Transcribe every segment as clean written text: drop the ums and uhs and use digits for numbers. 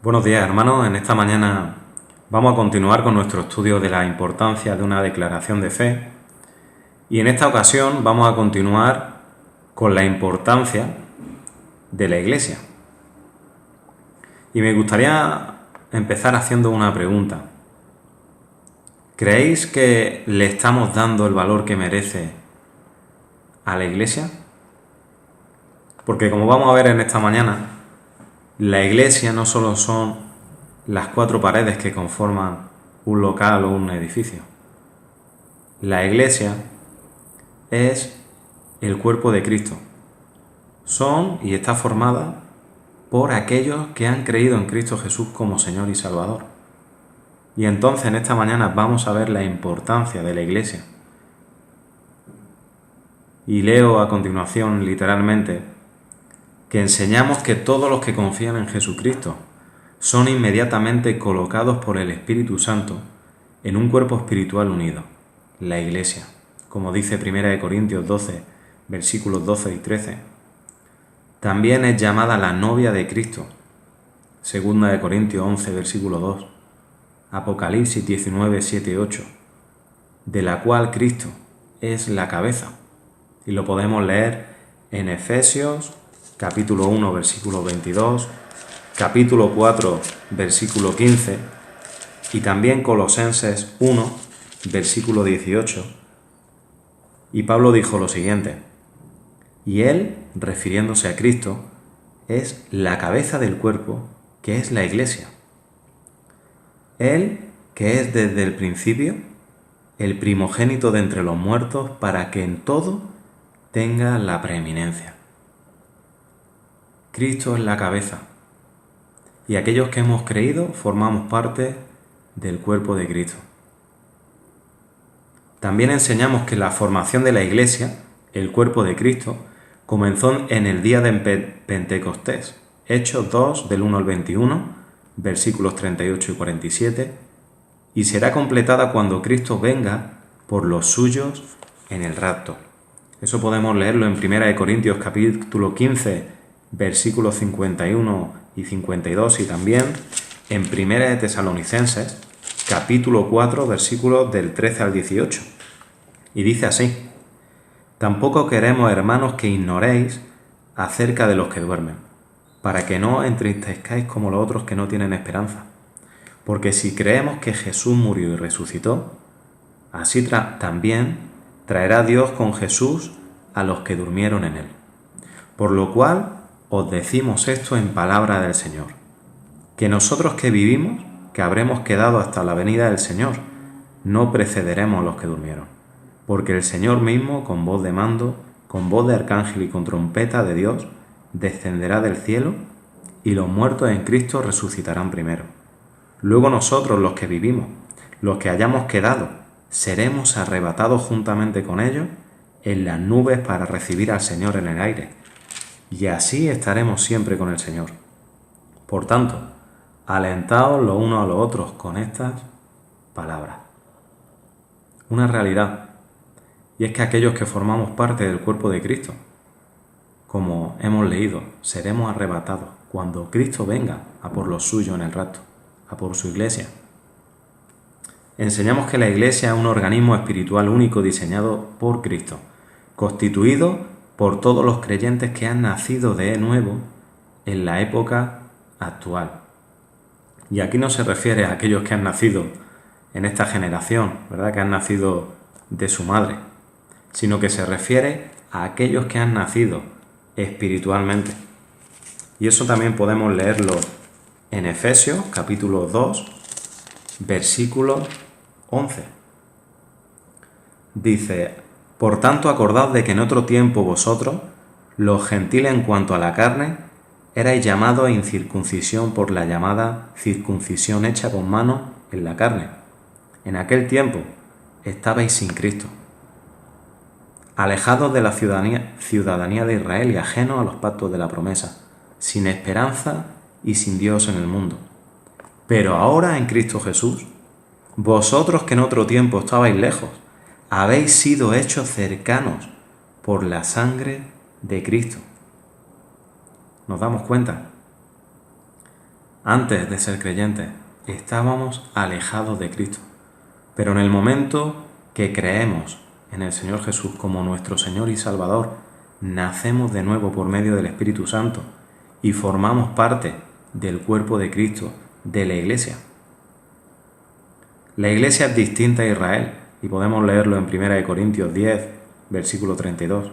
Buenos días, hermanos. En esta mañana vamos a continuar con nuestro estudio de la importancia de una declaración de fe y en esta ocasión vamos a continuar con la importancia de la Iglesia. Y me gustaría empezar haciendo una pregunta. ¿Creéis que le estamos dando el valor que merece a la Iglesia? Porque como vamos a ver en esta mañana, la Iglesia no solo son las cuatro paredes que conforman un local o un edificio. La Iglesia es el cuerpo de Cristo. Son y está formada por aquellos que han creído en Cristo Jesús como Señor y Salvador. Y entonces en esta mañana vamos a ver la importancia de la Iglesia. Y leo a continuación literalmente que enseñamos que todos los que confían en Jesucristo son inmediatamente colocados por el Espíritu Santo en un cuerpo espiritual unido, la Iglesia, como dice 1 Corintios 12, versículos 12 y 13. También es llamada la novia de Cristo, 2 Corintios 11, versículo 2, Apocalipsis 19, 7 y 8, de la cual Cristo es la cabeza. Y lo podemos leer en Efesios capítulo 1, versículo 22, capítulo 4, versículo 15 y también Colosenses 1, versículo 18. Y Pablo dijo lo siguiente: y él, refiriéndose a Cristo, es la cabeza del cuerpo, que es la Iglesia. Él, que es desde el principio el primogénito de entre los muertos, para que en todo tenga la preeminencia. Cristo es la cabeza, y aquellos que hemos creído formamos parte del cuerpo de Cristo. También enseñamos que la formación de la Iglesia, el cuerpo de Cristo, comenzó en el día de Pentecostés, Hechos 2, del 1 al 21, versículos 38 y 47, y será completada cuando Cristo venga por los suyos en el rapto. Eso podemos leerlo en 1 Corintios capítulo 15, versículos 51 y 52, y también en 1 Tesalonicenses capítulo 4, versículos del 13 al 18. Y dice así: tampoco queremos, hermanos, que ignoréis acerca de los que duermen, para que no entristezcáis como los otros que no tienen esperanza. Porque si creemos que Jesús murió y resucitó, así también traerá Dios con Jesús a los que durmieron en él. Por lo cual os decimos esto en palabra del Señor, que nosotros que vivimos, que habremos quedado hasta la venida del Señor, no precederemos a los que durmieron. Porque el Señor mismo, con voz de mando, con voz de arcángel y con trompeta de Dios, descenderá del cielo, y los muertos en Cristo resucitarán primero. Luego nosotros, los que vivimos, los que hayamos quedado, seremos arrebatados juntamente con ellos en las nubes para recibir al Señor en el aire. Y así estaremos siempre con el Señor. Por tanto, alentaos los unos a los otros con estas palabras. Una realidad, y es que aquellos que formamos parte del cuerpo de Cristo, como hemos leído, seremos arrebatados cuando Cristo venga a por los suyos en el rapto, a por su Iglesia. Enseñamos que la Iglesia es un organismo espiritual único diseñado por Cristo, constituido por todos los creyentes que han nacido de nuevo en la época actual. Y aquí no se refiere a aquellos que han nacido en esta generación, ¿verdad?, que han nacido de su madre, sino que se refiere a aquellos que han nacido espiritualmente. Y eso también podemos leerlo en Efesios capítulo 2, versículo 11. Dice: por tanto, acordaos de que en otro tiempo vosotros, los gentiles en cuanto a la carne, erais llamados a incircuncisión por la llamada circuncisión hecha con manos en la carne. En aquel tiempo estabais sin Cristo, alejados de la ciudadanía de Israel y ajenos a los pactos de la promesa, sin esperanza y sin Dios en el mundo. Pero ahora en Cristo Jesús, vosotros que en otro tiempo estabais lejos, habéis sido hechos cercanos por la sangre de Cristo. ¿Nos damos cuenta? Antes de ser creyentes, estábamos alejados de Cristo. Pero en el momento que creemos en el Señor Jesús como nuestro Señor y Salvador, nacemos de nuevo por medio del Espíritu Santo y formamos parte del cuerpo de Cristo, de la Iglesia. La Iglesia es distinta a Israel y podemos leerlo en 1 Corintios 10, versículo 32.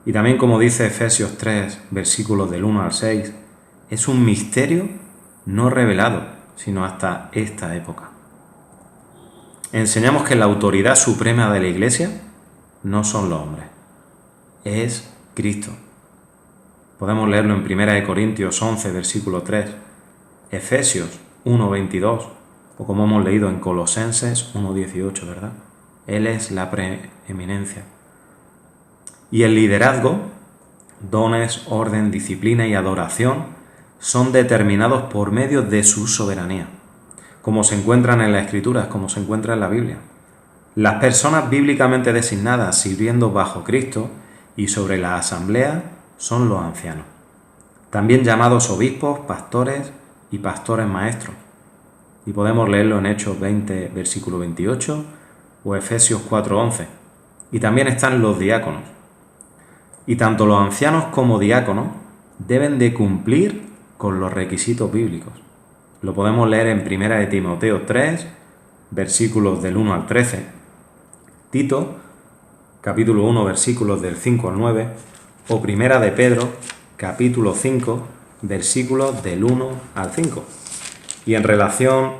Y también, como dice Efesios 3, versículos del 1 al 6, es un misterio no revelado, sino hasta esta época. Enseñamos que la autoridad suprema de la Iglesia no son los hombres, es Cristo. Podemos leerlo en 1 Corintios 11, versículo 3, Efesios 1, 22, o como hemos leído en Colosenses 1, 18, ¿verdad? Él es la preeminencia. Y el liderazgo, dones, orden, disciplina y adoración son determinados por medio de su soberanía, como se encuentran en las Escrituras, como se encuentra en la Biblia. Las personas bíblicamente designadas sirviendo bajo Cristo y sobre la asamblea son los ancianos, también llamados obispos, pastores y pastores maestros. Y podemos leerlo en Hechos 20, versículo 28 o Efesios 4, 11. Y también están los diáconos. Y tanto los ancianos como diáconos deben de cumplir con los requisitos bíblicos. Lo podemos leer en 1 Timoteo 3, versículos del 1 al 13, Tito, capítulo 1, versículos del 5 al 9, o 1 de Pedro, capítulo 5, versículos del 1 al 5. Y en relación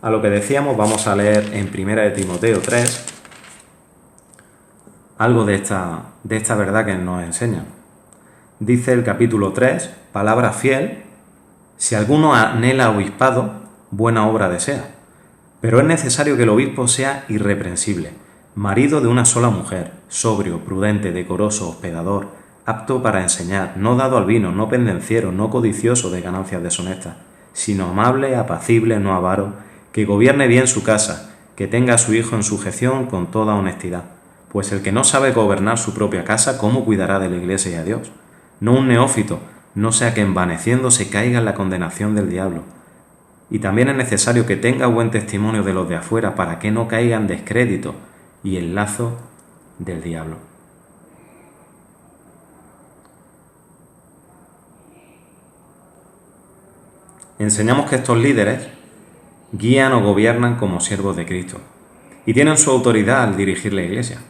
a lo que decíamos, vamos a leer en 1 Timoteo 3 algo de esta verdad que nos enseña. Dice el capítulo 3, palabra fiel: si alguno anhela obispado, buena obra desea. Pero es necesario que el obispo sea irreprensible, marido de una sola mujer, sobrio, prudente, decoroso, hospedador, apto para enseñar, no dado al vino, no pendenciero, no codicioso de ganancias deshonestas, sino amable, apacible, no avaro, que gobierne bien su casa, que tenga a su hijo en sujeción con toda honestidad. Pues el que no sabe gobernar su propia casa, ¿cómo cuidará de la Iglesia y a Dios? No un neófito, no sea que envaneciendo se caiga en la condenación del diablo. Y también es necesario que tenga buen testimonio de los de afuera, para que no caiga en descrédito y el lazo del diablo. Enseñamos que estos líderes guían o gobiernan como siervos de Cristo y tienen su autoridad al dirigir la Iglesia.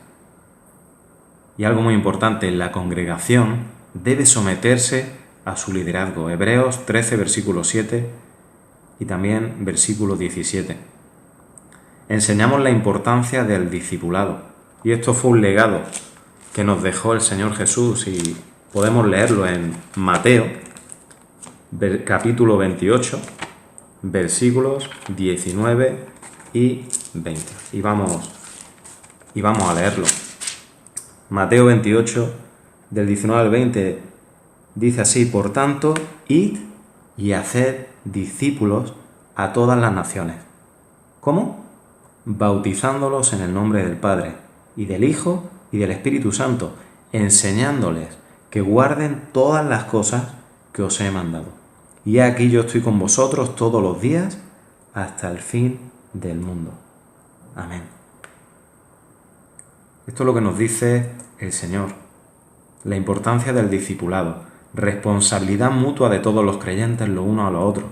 Y algo muy importante, la congregación debe someterse a su liderazgo. Hebreos 13, versículo 7 y también versículo 17. Enseñamos la importancia del discipulado. Y esto fue un legado que nos dejó el Señor Jesús, y podemos leerlo en Mateo, capítulo 28, versículos 19 y 20. Y vamos a leerlo. Mateo 28, del 19 al 20, dice así: por tanto, id y haced discípulos a todas las naciones. ¿Cómo? Bautizándolos en el nombre del Padre, y del Hijo, y del Espíritu Santo, enseñándoles que guarden todas las cosas que os he mandado. Y aquí yo estoy con vosotros todos los días hasta el fin del mundo. Amén. Esto es lo que nos dice el Señor. La importancia del discipulado, responsabilidad mutua de todos los creyentes los unos a los otros.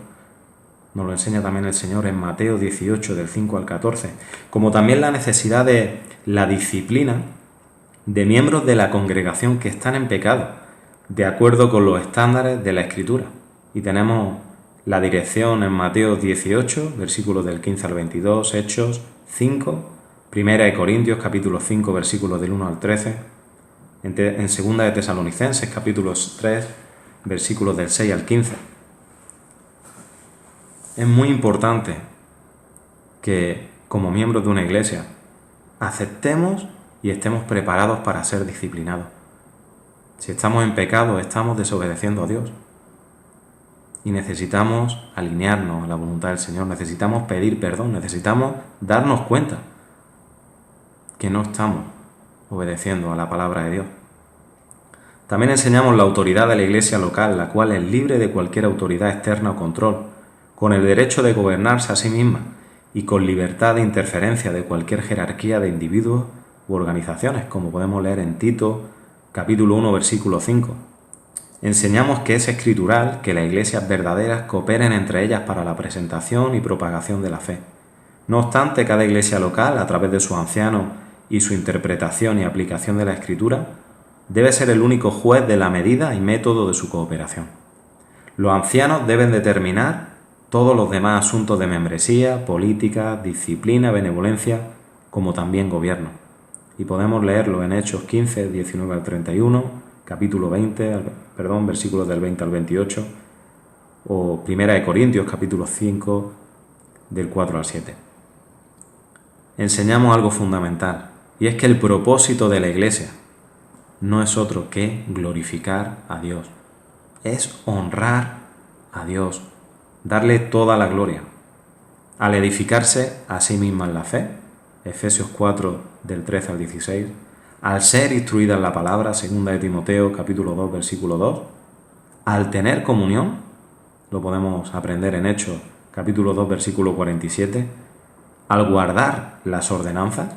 Nos lo enseña también el Señor en Mateo 18, del 5 al 14, como también la necesidad de la disciplina de miembros de la congregación que están en pecado, de acuerdo con los estándares de la Escritura. Y tenemos la dirección en Mateo 18, versículos del 15 al 22, Hechos 5, 1 Corintios, capítulo 5, versículos del 1 al 13, en 2 de Tesalonicenses, capítulo 3, versículos del 6 al 15. Es muy importante que, como miembros de una iglesia, aceptemos y estemos preparados para ser disciplinados. Si estamos en pecado, estamos desobedeciendo a Dios. Y necesitamos alinearnos a la voluntad del Señor, necesitamos pedir perdón, necesitamos darnos cuenta que no estamos obedeciendo a la palabra de Dios. También enseñamos la autoridad de la Iglesia local, la cual es libre de cualquier autoridad externa o control, con el derecho de gobernarse a sí misma y con libertad de interferencia de cualquier jerarquía de individuos u organizaciones, como podemos leer en Tito, capítulo 1, versículo 5. Enseñamos que es escritural que las iglesias verdaderas cooperen entre ellas para la presentación y propagación de la fe. No obstante, cada iglesia local, a través de sus ancianos y su interpretación y aplicación de la Escritura, debe ser el único juez de la medida y método de su cooperación. Los ancianos deben determinar todos los demás asuntos de membresía, política, disciplina, benevolencia, como también gobierno. Y podemos leerlo en Hechos 15, 19 al 31, capítulo 20, versículos del 20 al 28, o 1 Corintios, capítulo 5, del 4 al 7. Enseñamos algo fundamental, y es que el propósito de la Iglesia no es otro que glorificar a Dios, es honrar a Dios, darle toda la gloria, al edificarse a sí misma en la fe, Efesios 4, del 13 al 16, al ser instruida en la palabra, 2 de Timoteo, capítulo 2, versículo 2, al tener comunión, lo podemos aprender en Hechos, capítulo 2, versículo 47, al guardar las ordenanzas,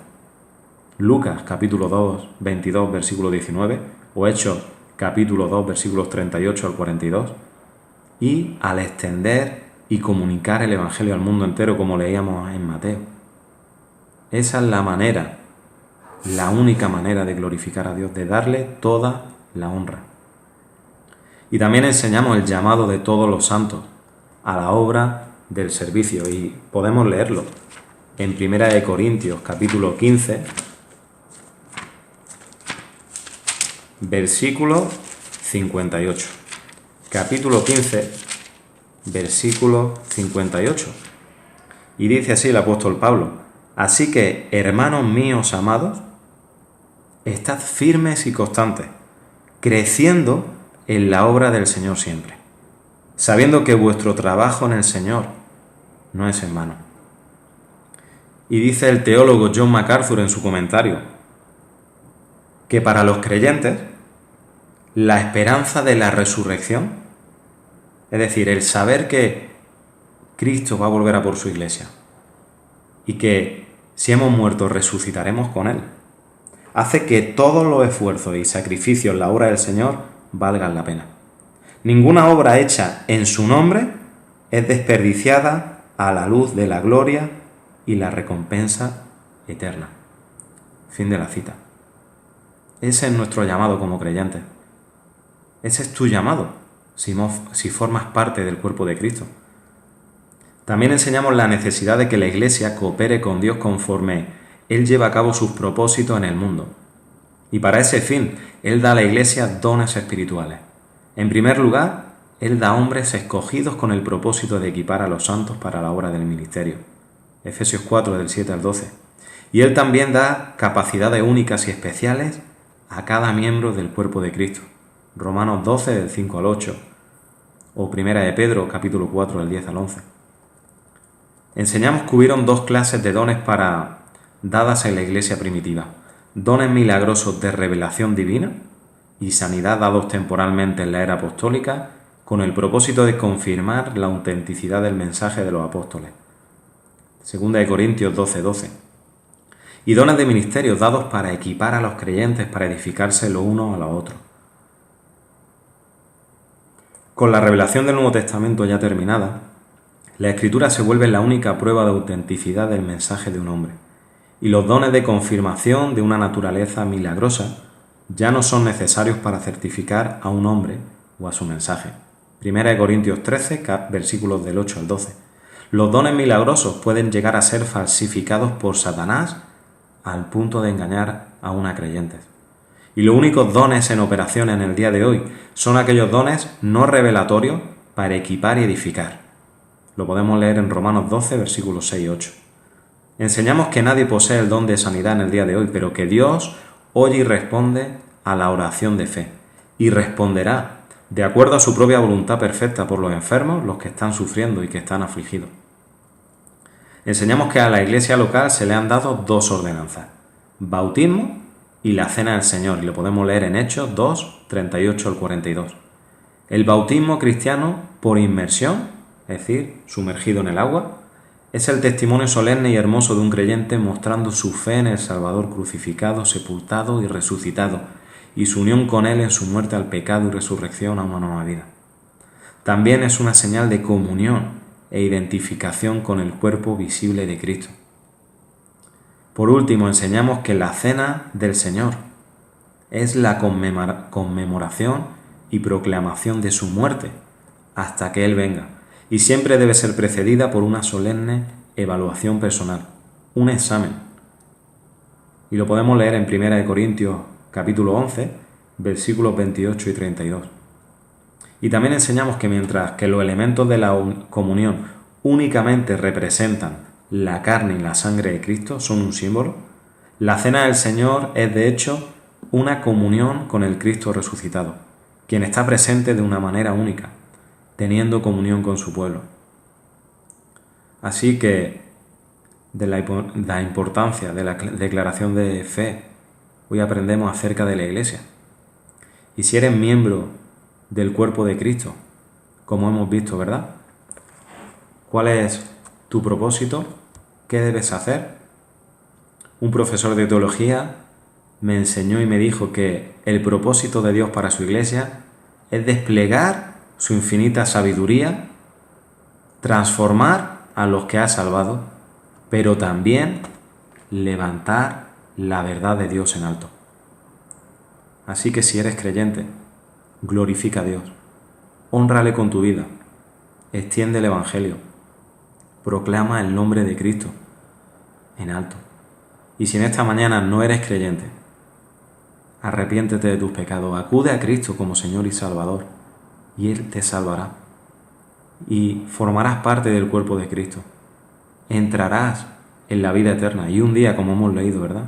Lucas, capítulo 2, 22, versículo 19, o Hechos, capítulo 2, versículos 38 al 42, y al extender y comunicar el Evangelio al mundo entero, como leíamos en Mateo. Esa es la manera, la única manera de glorificar a Dios, de darle toda la honra. Y también enseñamos el llamado de todos los santos a la obra del servicio, y podemos leerlo en 1 Corintios, capítulo 15, versículo 58. Capítulo 15, versículo 58. Y dice así el apóstol Pablo: así que, hermanos míos amados, estad firmes y constantes, creciendo en la obra del Señor siempre, sabiendo que vuestro trabajo en el Señor no es en vano. Y dice el teólogo John MacArthur en su comentario que para los creyentes la esperanza de la resurrección, es decir, el saber que Cristo va a volver a por su iglesia y que si hemos muerto resucitaremos con Él, hace que todos los esfuerzos y sacrificios en la obra del Señor valgan la pena. Ninguna obra hecha en su nombre es desperdiciada a la luz de la gloria y la recompensa eterna. Fin de la cita. Ese es nuestro llamado como creyentes. Ese es tu llamado, si formas parte del cuerpo de Cristo. También enseñamos la necesidad de que la Iglesia coopere con Dios conforme Él lleva a cabo sus propósitos en el mundo. Y para ese fin, Él da a la Iglesia dones espirituales. En primer lugar, Él da hombres escogidos con el propósito de equipar a los santos para la obra del ministerio. Efesios 4, del 7 al 12. Y Él también da capacidades únicas y especiales a cada miembro del cuerpo de Cristo. Romanos 12, del 5 al 8, o 1 de Pedro, capítulo 4, del 10 al 11. Enseñamos que hubieron dos clases de dones dadas en la iglesia primitiva: dones milagrosos de revelación divina y sanidad dados temporalmente en la era apostólica con el propósito de confirmar la autenticidad del mensaje de los apóstoles. 2 Corintios 12, 12. Y dones de ministerios dados para equipar a los creyentes para edificarse los unos a los otros. Con la revelación del Nuevo Testamento ya terminada, la Escritura se vuelve la única prueba de autenticidad del mensaje de un hombre, y los dones de confirmación de una naturaleza milagrosa ya no son necesarios para certificar a un hombre o a su mensaje. 1 Corintios 13, versículos del 8 al 12. Los dones milagrosos pueden llegar a ser falsificados por Satanás al punto de engañar a una creyente. Y los únicos dones en operación en el día de hoy son aquellos dones no revelatorios para equipar y edificar. Lo podemos leer en Romanos 12, versículos 6 y 8. Enseñamos que nadie posee el don de sanidad en el día de hoy, pero que Dios oye y responde a la oración de fe, y responderá de acuerdo a su propia voluntad perfecta por los enfermos, los que están sufriendo y que están afligidos. Enseñamos que a la iglesia local se le han dado dos ordenanzas: bautismo y la cena del Señor, y lo podemos leer en Hechos 2, 38 al 42. El bautismo cristiano por inmersión, es decir, sumergido en el agua, es el testimonio solemne y hermoso de un creyente mostrando su fe en el Salvador crucificado, sepultado y resucitado, y su unión con Él en su muerte al pecado y resurrección a una nueva vida. También es una señal de comunión e identificación con el cuerpo visible de Cristo. Por último, enseñamos que la cena del Señor es la conmemoración y proclamación de su muerte hasta que Él venga, y siempre debe ser precedida por una solemne evaluación personal, un examen. Y lo podemos leer en 1 Corintios capítulo 11, versículos 28 y 32. Y también enseñamos que mientras que los elementos de la comunión únicamente representan la carne y la sangre de Cristo, son un símbolo, la cena del Señor es de hecho una comunión con el Cristo resucitado, quien está presente de una manera única, teniendo comunión con su pueblo. Así que, de la importancia de la declaración de fe, hoy aprendemos acerca de la Iglesia. Y si eres miembro del cuerpo de Cristo, como hemos visto, ¿verdad? ¿Cuál es tu propósito? ¿Qué debes hacer? Un profesor de teología me enseñó y me dijo que el propósito de Dios para su Iglesia es desplegar su infinita sabiduría, transformar a los que ha salvado, pero también levantar la verdad de Dios en alto. Así que si eres creyente, glorifica a Dios, hónrale con tu vida, extiende el Evangelio, proclama el nombre de Cristo en alto. Y si en esta mañana no eres creyente, arrepiéntete de tus pecados, acude a Cristo como Señor y Salvador, y Él te salvará. Y formarás parte del cuerpo de Cristo. Entrarás en la vida eterna, y un día, como hemos leído, ¿verdad?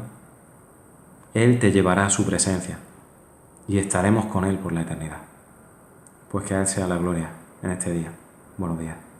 Él te llevará a su presencia, y estaremos con Él por la eternidad. Pues que a Él sea la gloria en este día. Buenos días.